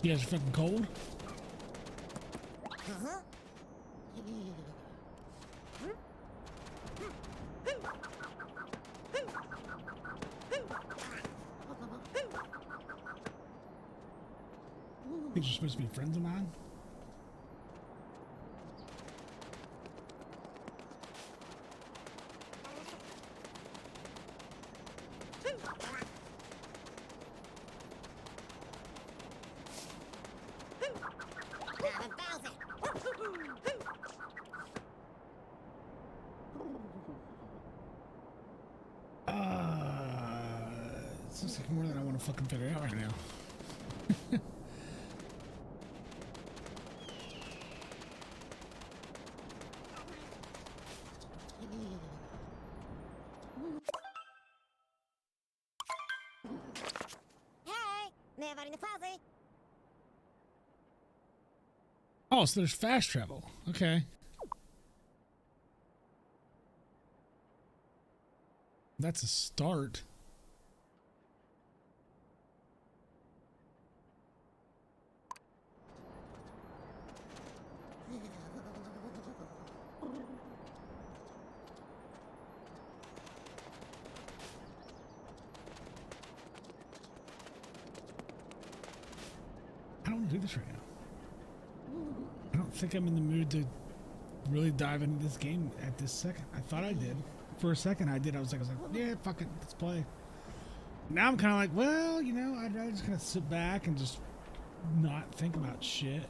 You guys are fucking cold? These are supposed to be friends of mine? It looks like more than I want to fucking figure out right now. Oh, so there's fast travel. Okay. That's a start. I don't want to do this right now. I don't think I'm in the mood to really dive into this game at this second. I thought I did. For a second I did. I was like, yeah, fuck it, let's play. Now I'm kind of like, well, you know, I'd rather just kind of sit back and just not think about shit.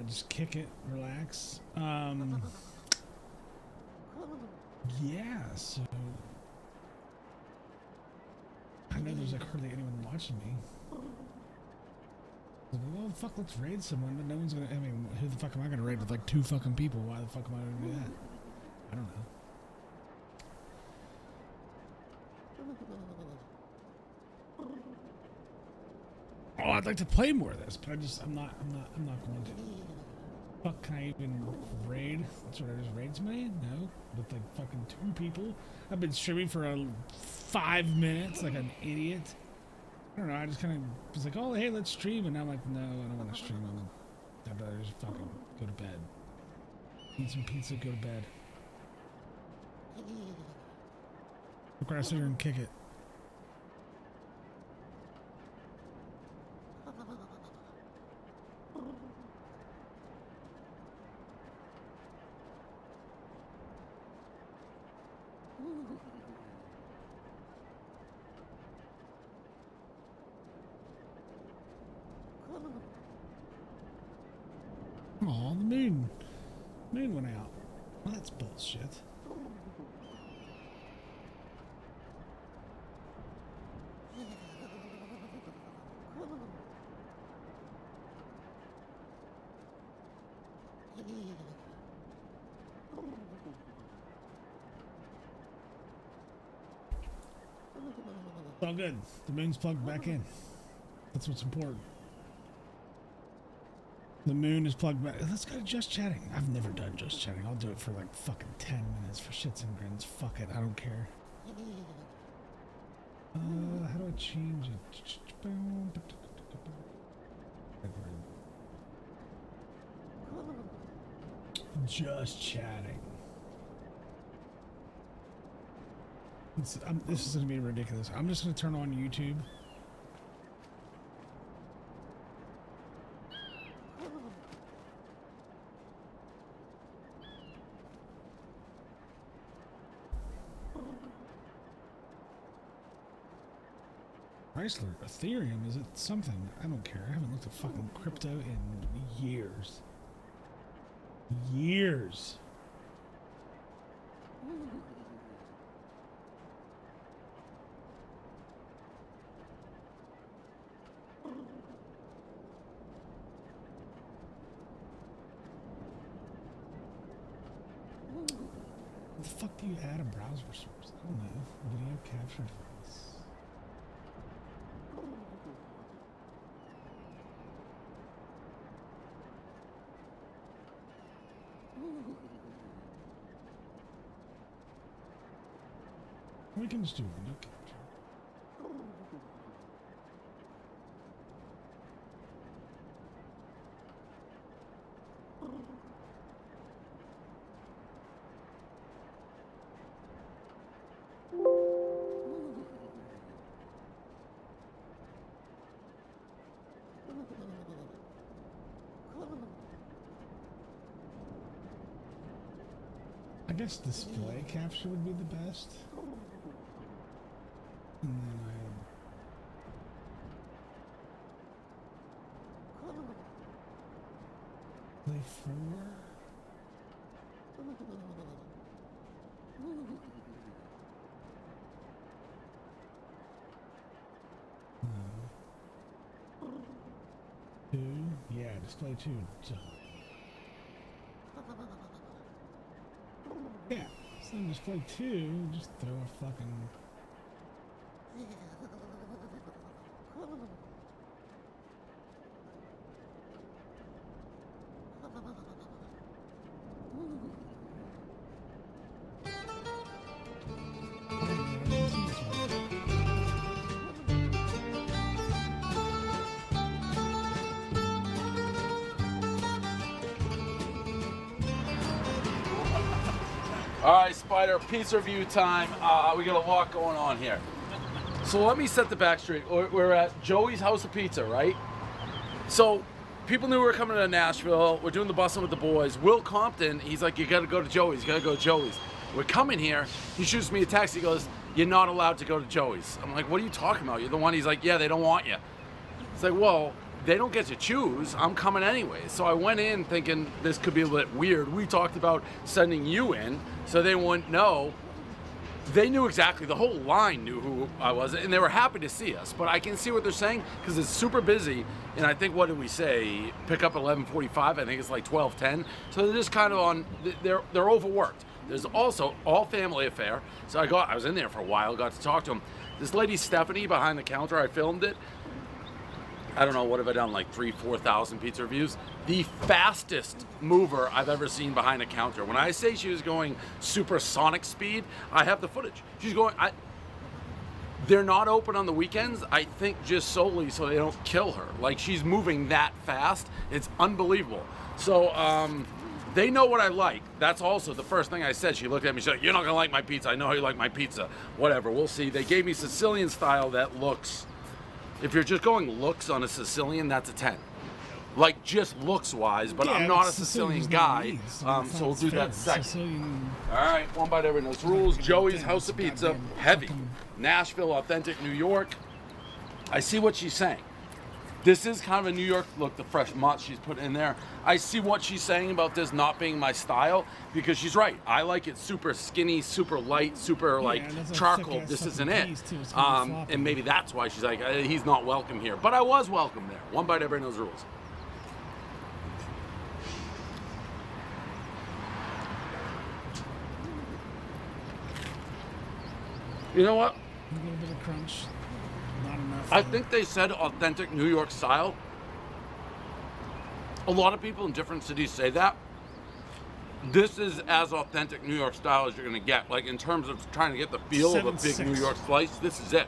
Just kick it, relax. Yeah, so I know there's like hardly anyone watching me. Well, fuck, let's raid someone, but no one's gonna. I mean, who the fuck am I gonna raid with like 2 fucking people? Why the fuck am I gonna do that? I don't know. Oh, I'd like to play more of this, but I'm not going to. Fuck, can I even raid? Should I just raid somebody? No, with like fucking 2 people. I've been streaming for 5 minutes like an idiot. I don't know, I just kind of was like, oh, hey, let's stream. And I'm like, no, I don't want to stream. I'd rather just fucking go to bed. Eat some pizza, go to bed. Look where I sit here and kick it. Oh, the moon. Moon went out. Well, that's bullshit. It's all good. The moon's plugged back in. That's what's important. The moon is plugged back. Let's go to just chatting. I've never done just chatting. I'll do it for like fucking 10 minutes for shits and grins. Fuck it. I don't care. How do I change it? Just chatting. This is going to be ridiculous. I'm just going to turn on YouTube. Chrysler, Ethereum, is it something? I don't care. I haven't looked at fucking crypto in years. Years. What the fuck do you add a browser source? I don't know. Video capture device. We can just do window capture. guess display capture would be the best. And then I had play 4. No. 2. Yeah, display 2. Yeah, so display 2, just throw a fucking... All right, Spider, pizza review time. We got a lot going on here. So let me set the back straight. We're at Joey's House of Pizza, right? So people knew we were coming to Nashville. We're doing the busing with the boys. Will Compton, he's like, you got to go to Joey's. You got to go to Joey's. We're coming here. He shoots me a text. He goes, you're not allowed to go to Joey's. I'm like, what are you talking about? You're the one. He's like, yeah, they don't want you. It's like, well, they don't get to choose. I'm coming anyway. So I went in thinking this could be a bit weird. We talked about sending you in so they wouldn't know. They knew exactly, the whole line knew who I was, and they were happy to see us. But I can see what they're saying because it's super busy. And I think, what did we say? Pick up at 11:45. I think it's like 12:10. So they're just kind of on. They're overworked. There's also all family affair. So I was in there for a while. Got to talk to them. This lady Stephanie behind the counter. I filmed it. I don't know, what have I done, like 4,000 pizza reviews? The fastest mover I've ever seen behind a counter. When I say she was going supersonic speed, I have the footage. She's going, they're not open on the weekends, I think just solely so they don't kill her. Like, she's moving that fast. It's unbelievable. So, they know what I like. That's also the first thing I said. She looked at me, she's like, you're not gonna like my pizza. I know how you like my pizza. Whatever, we'll see. They gave me Sicilian style that looks, if you're just going looks on a Sicilian, that's a 10. Like, just looks-wise, but yeah, I'm not a Sicilian guy, so we'll do that second. All right, one bite everyone knows rules. Joey's House of Pizza, heavy. Nashville, authentic New York. I see what she's saying. This is kind of a New York look, the fresh mozz she's put in there. I see what she's saying about this not being my style, because she's right. I like it super skinny, super light, super charcoal. This isn't it. And maybe that's why she's like, he's not welcome here. But I was welcome there. One bite, everybody knows rules. You know what? A little bit of crunch. Not enough. I think they said authentic New York style. A lot of people in different cities say that. This is as authentic New York style as you're going to get. Like, in terms of trying to get the feel of a big New York slice, this is it.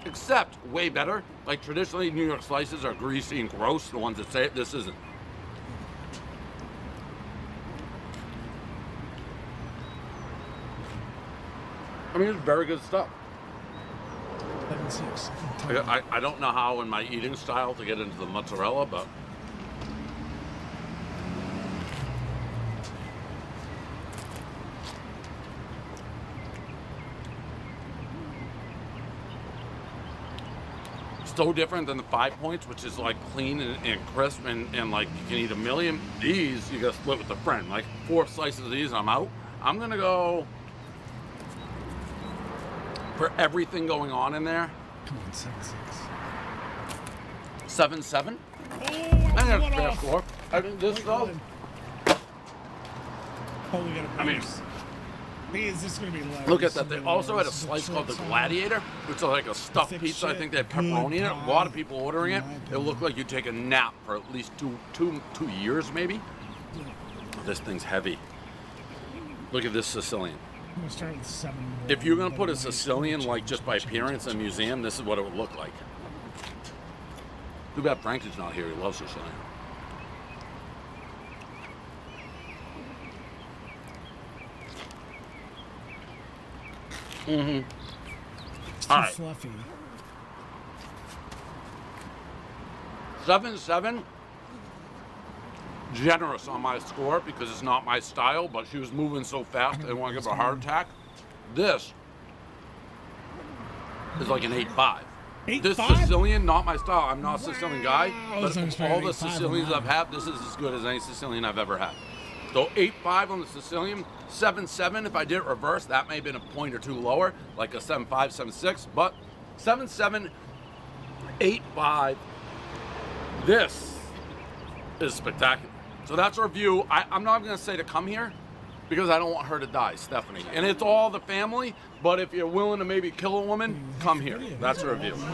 Except way better. Like, traditionally, New York slices are greasy and gross. The ones that say it, this isn't. I mean, it's very good stuff. 7.6. I don't know how in my eating style to get into the mozzarella, but so different than the 5 points, which is like clean and crisp and like you can eat a million. These you gotta split with a friend. Like 4 slices of these and I'm out. I'm gonna go for everything going on in there. Come on, 7.6. 7.7. Oh, I think that's a fair off. score. I think this though. Oh, we got a I mean, is this going to be low? Look at that. They also had a slice called the Gladiator, which is like a stuffed pizza. I think they had pepperoni in it. A lot of people ordering it. It looked like you'd take a nap for at least two years, maybe. This thing's heavy. Look at this Sicilian. I'm going to start with 7. If you're going to put a Sicilian, like just by appearance in a museum, this is what it would look like. Too bad Frankie's not here. He loves Sicilian. Mm-hmm. It's too fluffy. 7.7. generous on my score because it's not my style, but she was moving so fast I didn't want to give her a heart attack. This is like an 8.5. This 8.5? Sicilian, not my style. I'm not a Sicilian guy, Wow, but that's of all the 8.5 Sicilians on I've had, this is as good as any Sicilian I've ever had. So 8.5 on the Sicilian, 7.7. If I did it reverse, that may have been a point or two lower, like a 7.5, 7.6. But 7.7, 8.5. This is spectacular. So that's our review. I'm not going to say to come here because I don't want her to die, Stephanie. And it's all the family, but if you're willing to maybe kill a woman, come here. That's our review. Just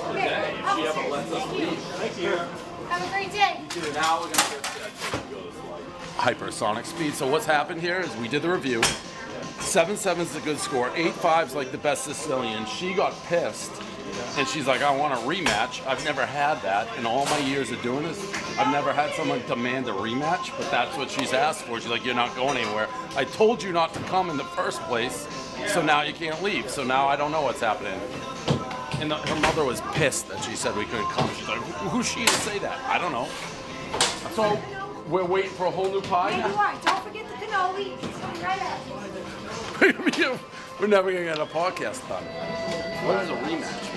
today, she haven't let us leave. Thank you. Have a great day. Now we're going to get hypersonic speed. So what's happened here is we did the review. 7.7 is a good score. 8.5 is like the best Sicilian. She got pissed. And she's like, I want a rematch. I've never had that in all my years of doing this. I've never had someone demand a rematch, but that's what she's asked for. She's like, you're not going anywhere. I told you not to come in the first place, so now you can't leave. So now I don't know what's happening. And her mother was pissed that she said we couldn't come. She's like, who's she to say that? I don't know. So we're waiting for a whole new pie Yeah, you now? are. Don't forget the cannoli. It's coming right up. We're never going to get a podcast done. What is a rematch?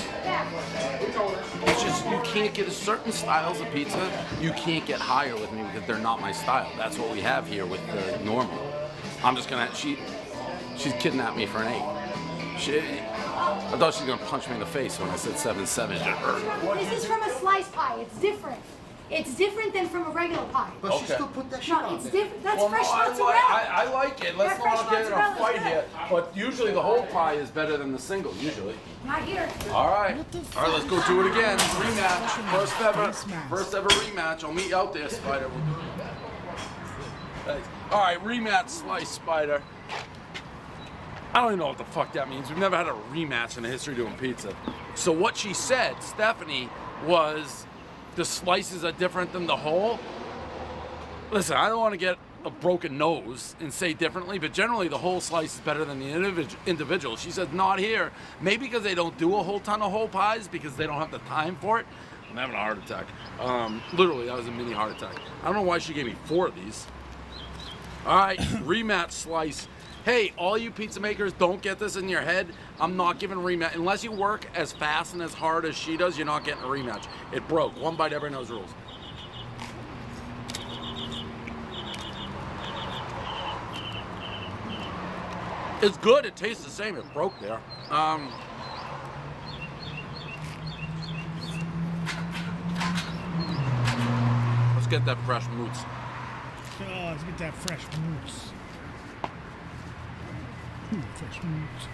It's just, you can't get certain styles of pizza, you can't get higher with me because they're not my style. That's what we have here with the normal. I'm just gonna, she's kidnapped me for an 8. I thought she was gonna punch me in the face when I said 7.7. This is from a slice pie. It's different. It's different than from a regular pie. But she still put that shit No, on it's there. different. That's Well, fresh no, mozzarella. I like it. Let's That fresh not get in a mozzarella's fight good. here. But usually the whole pie is better than the single, usually. Not here. All right. What the All right, let's go do it again. Rematch. Face mask. First ever rematch. I'll meet you out there, Spider. Thanks. All right, rematch, Slice Spider. I don't even know what the fuck that means. We've never had a rematch in the history of doing pizza. So what she said, Stephanie, was the slices are different than the whole. Listen, I don't want to get a broken nose and say differently, but generally the whole slice is better than the individual. She said not here. Maybe because they don't do a whole ton of whole pies because they don't have the time for it. I'm having a heart attack. Literally, that was a mini heart attack. I don't know why she gave me 4 of these. All right, rematch slice. Hey, all you pizza makers, don't get this in your head. I'm not giving a rematch. Unless you work as fast and as hard as she does, you're not getting a rematch. It broke. One bite, everyone knows rules. It's good. It tastes the same. It broke there. Let's get that fresh moots. Oh, let's get that fresh mousse. Fresh mousse.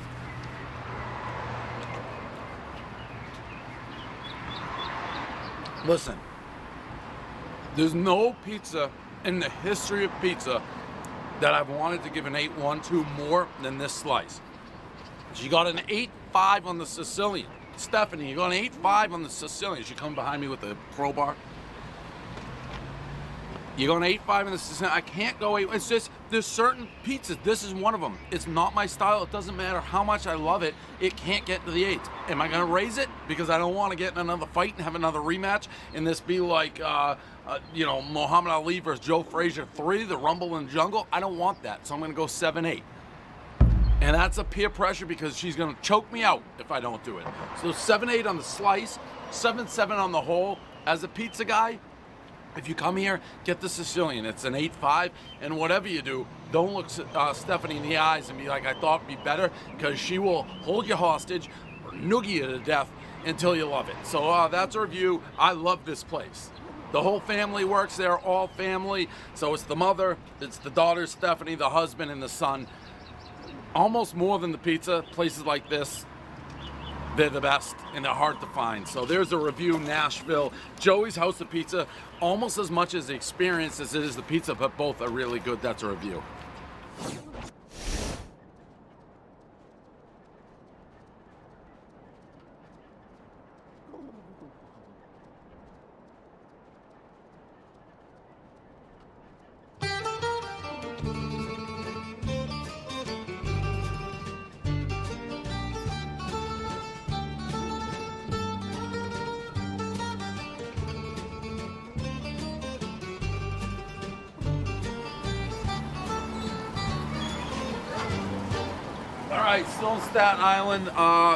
Listen, there's no pizza in the history of pizza that I've wanted to give an 8.1 to more than this slice. She got an 8.5 on the Sicilian. Stephanie, you got an 8.5 on the Sicilian. She come behind me with the crowbar. You go an 8.5 in the Sicilian. I can't go 8. It's just, there's certain pizzas. This is one of them. It's not my style. It doesn't matter how much I love it. It can't get to the 8. Am I going to raise it? Because I don't want to get in another fight and have another rematch and this be like, Muhammad Ali versus Joe Frazier 3, the Rumble in the Jungle. I don't want that. So I'm going to go 7.8. And that's a peer pressure because she's going to choke me out if I don't do it. So 7.8 on the slice, 7.7 on the whole. As a pizza guy, if you come here, get the Sicilian. It's an 8.5, and whatever you do, don't look Stephanie in the eyes and be like, I thought it'd be better, because she will hold you hostage or noogie you to death until you love it. So that's our review. I love this place. The whole family works there, all family. So it's the mother, it's the daughter, Stephanie, the husband, and the son. Almost more than the pizza. Places like this, they're the best and they're hard to find. So there's a review, Nashville. Joey's House of Pizza, almost as much as the experience as it is the pizza, but both are really good. That's a review. right, still in Staten Island.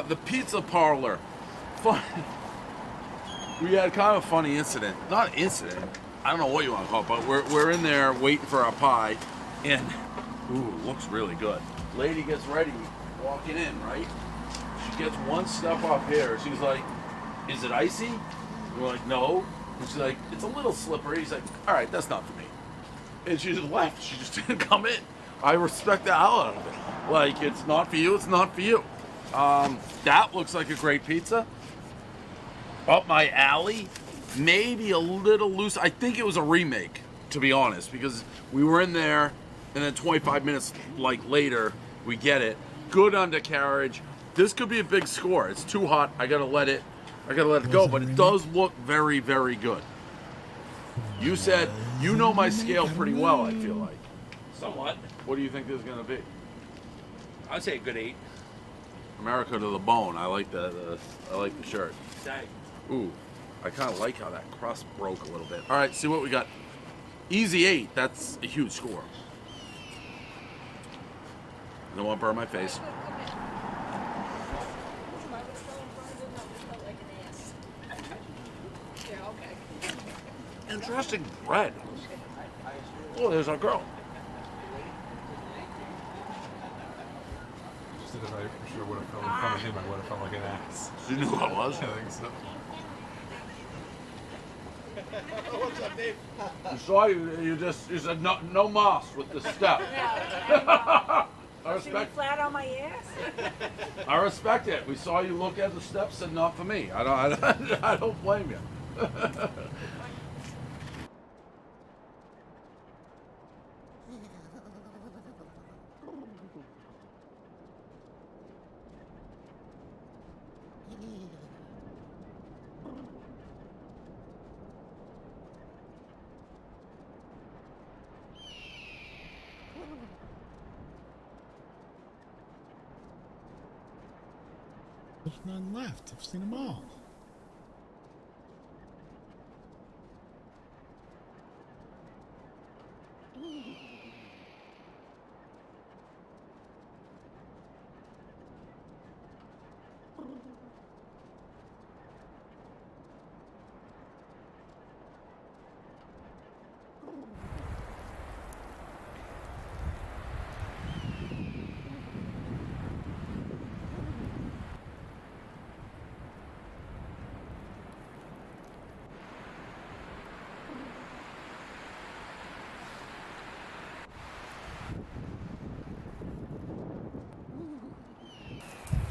The pizza parlor. Fun. We had kind of a funny incident. Not an incident. I don't know what you want to call it, but we're in there waiting for our pie, and ooh, looks really good. Lady gets ready, walking in, right? She gets one step up here. She's like, "Is it icy?" We're like, "No." And she's like, "It's a little slippery." He's like, "All right, that's not for me." And she just left. She just didn't come in. I respect the hell out of it. Like, it's not for you. It's not for you. That looks like a great pizza. Up my alley. Maybe a little loose. I think it was a remake, to be honest, because we were in there, and then 25 minutes later, we get it. Good undercarriage. This could be a big score. It's too hot. I gotta let it go. But it does look very, very good. You said you know my scale pretty well. I feel like. Somewhat. What do you think this is gonna be? I'd say a good 8. America to the bone. I like the shirt. Dang. Ooh, I kind of like how that crust broke a little bit. All right, see what we got. Easy 8. That's a huge score. I don't want to burn my face. Interesting bread. Oh, there's our girl. Just if I for sure would have felt in front of him, I would have felt like an ass. You knew who I was? I think so. What's up, Dave? You saw you said no moss with the step. I Should be respect. flat on my ass? I respect it. We saw you look at the steps and not for me. I don't blame you. There's none left. I've seen them all.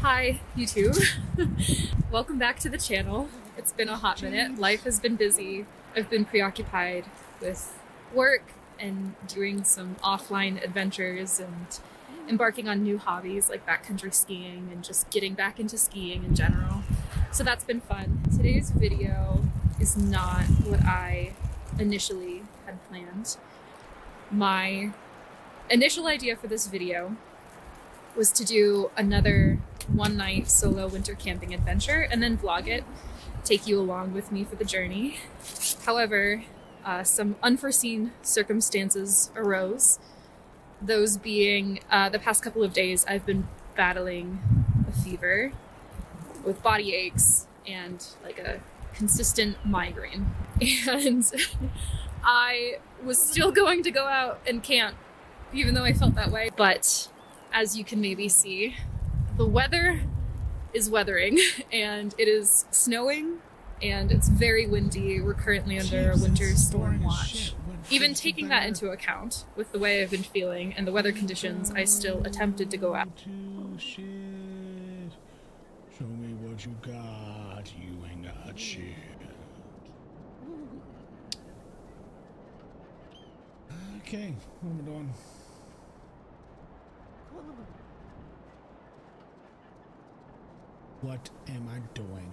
Hi, YouTube. Welcome back to the channel. It's been a hot minute. Life has been busy. I've been preoccupied with work and doing some offline adventures and embarking on new hobbies like backcountry skiing and just getting back into skiing in general. So that's been fun. Today's video is not what I initially had planned. My initial idea for this video was to do another one-night solo winter camping adventure and then vlog it, take you along with me for the journey. However, some unforeseen circumstances arose. Those being the past couple of days I've been battling a fever with body aches and like a consistent migraine. And I was still going to go out and camp even though I felt that way, but as you can maybe see, the weather is weathering and it is snowing and it's very windy. We're currently under a winter storm watch. Even taking that into account, with the way I've been feeling and the weather conditions, I still attempted to go out. Shit. Show me what you got. You ain't got shit. Okay, what am I doing? What am I doing?